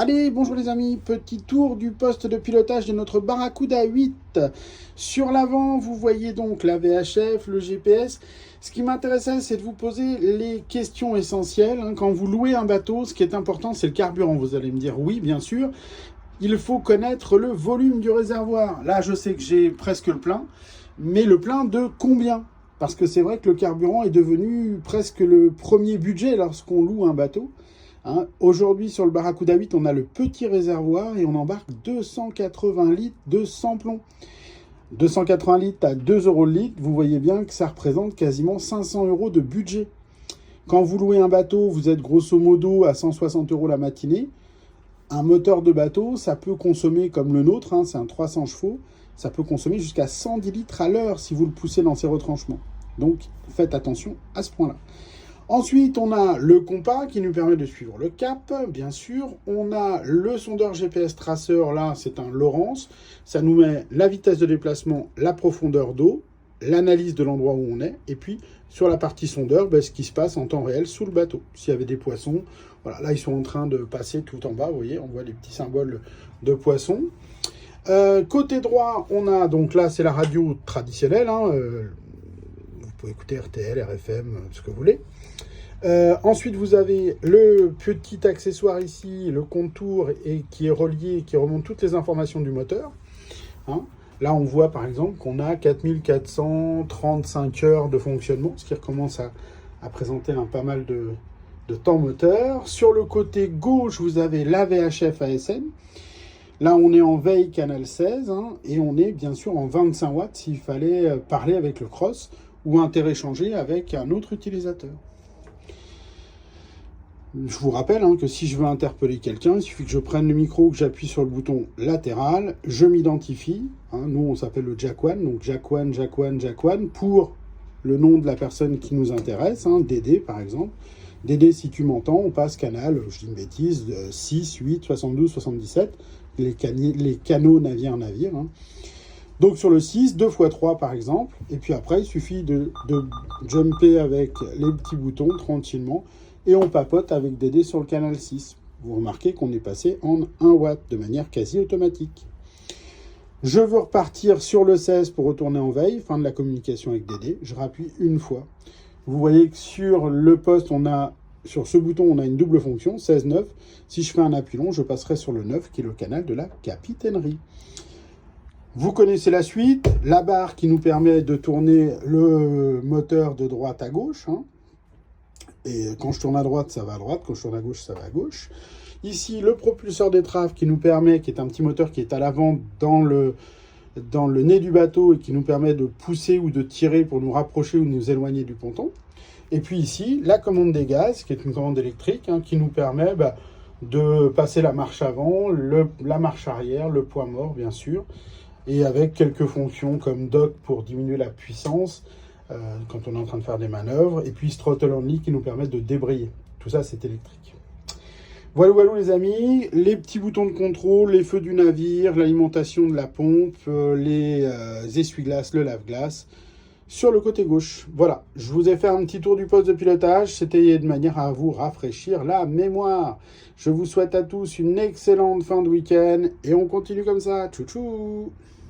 Allez, bonjour les amis, petit tour du poste de pilotage de notre Barracuda 8. Sur l'avant, vous voyez donc la VHF, le GPS. Ce qui m'intéressait, c'est de vous poser les questions essentielles. Quand vous louez un bateau, ce qui est important, c'est le carburant. Vous allez me dire oui, bien sûr. Il faut connaître le volume du réservoir. Là, je sais que j'ai presque le plein, mais le plein de combien ? Parce que c'est vrai que le carburant est devenu presque le premier budget lorsqu'on loue un bateau. Aujourd'hui, sur le Barracuda 8, on a le petit réservoir et on embarque 280 litres de sans-plomb. 280 litres à 2 euros le litre, vous voyez bien que ça représente quasiment 500 euros de budget. Quand vous louez un bateau, vous êtes grosso modo à 160 euros la matinée. Un moteur de bateau, ça peut consommer, comme le nôtre, c'est un 300 chevaux, ça peut consommer jusqu'à 110 litres à l'heure si vous le poussez dans ses retranchements. Donc, faites attention à ce point-là. Ensuite, on a le compas qui nous permet de suivre le cap, bien sûr. On a le sondeur GPS traceur, là, c'est un Lowrance. Ça nous met la vitesse de déplacement, la profondeur d'eau, l'analyse de l'endroit où on est. Et puis, sur la partie sondeur, ce qui se passe en temps réel sous le bateau. S'il y avait des poissons, voilà, là, ils sont en train de passer tout en bas. Vous voyez, on voit les petits symboles de poissons. Côté droit, on a, donc là, c'est la radio traditionnelle. Vous pouvez écouter RTL, RFM, ce que vous voulez. Ensuite, vous avez le petit accessoire ici, le contour, et qui est relié, qui remonte toutes les informations du moteur. Là, on voit par exemple qu'on a 4435 heures de fonctionnement, ce qui recommence à présenter pas mal de temps moteur. Sur le côté gauche, vous avez la VHF ASM. Là, on est en veille canal 16, et on est bien sûr en 25 watts s'il fallait parler avec le cross ou interéchanger avec un autre utilisateur. Je vous rappelle que si je veux interpeller quelqu'un, il suffit que je prenne le micro, que j'appuie sur le bouton latéral, je m'identifie. Nous, on s'appelle le Jack One, donc Jack One, Jack One, Jack One, pour le nom de la personne qui nous intéresse, Dédé par exemple. Dédé, si tu m'entends, on passe canal, je dis une bêtise, 6, 8, 72, 77, les canaux navire. Donc sur le 6, 2 x 3 par exemple, et puis après, il suffit de jumper avec les petits boutons tranquillement, et on papote avec Dédé sur le canal 6. Vous remarquez qu'on est passé en 1 watt de manière quasi automatique. Je veux repartir sur le 16 pour retourner en veille, fin de la communication avec Dédé. Je rappuie une fois. Vous voyez que sur le poste, sur ce bouton, on a une double fonction, 16-9. Si je fais un appui long, je passerai sur le 9, qui est le canal de la capitainerie. Vous connaissez la suite, la barre qui nous permet de tourner le moteur de droite à gauche. Et quand je tourne à droite, ça va à droite. Quand je tourne à gauche, ça va à gauche. Ici, le propulseur d'étrave qui nous permet, qui est un petit moteur qui est à l'avant dans le nez du bateau et qui nous permet de pousser ou de tirer pour nous rapprocher ou nous éloigner du ponton. Et puis ici, la commande des gaz, qui est une commande électrique, qui nous permet de passer la marche avant, la marche arrière, le poids mort, bien sûr, et avec quelques fonctions comme dock pour diminuer la puissance, quand on est en train de faire des manœuvres, et puis throttle only qui nous permet de débrayer. Tout ça, c'est électrique. Voilà les amis, les petits boutons de contrôle, les feux du navire, l'alimentation de la pompe, les essuie-glaces, le lave-glace, sur le côté gauche. Voilà, je vous ai fait un petit tour du poste de pilotage, c'était de manière à vous rafraîchir la mémoire. Je vous souhaite à tous une excellente fin de week-end, et on continue comme ça. Tchou tchou!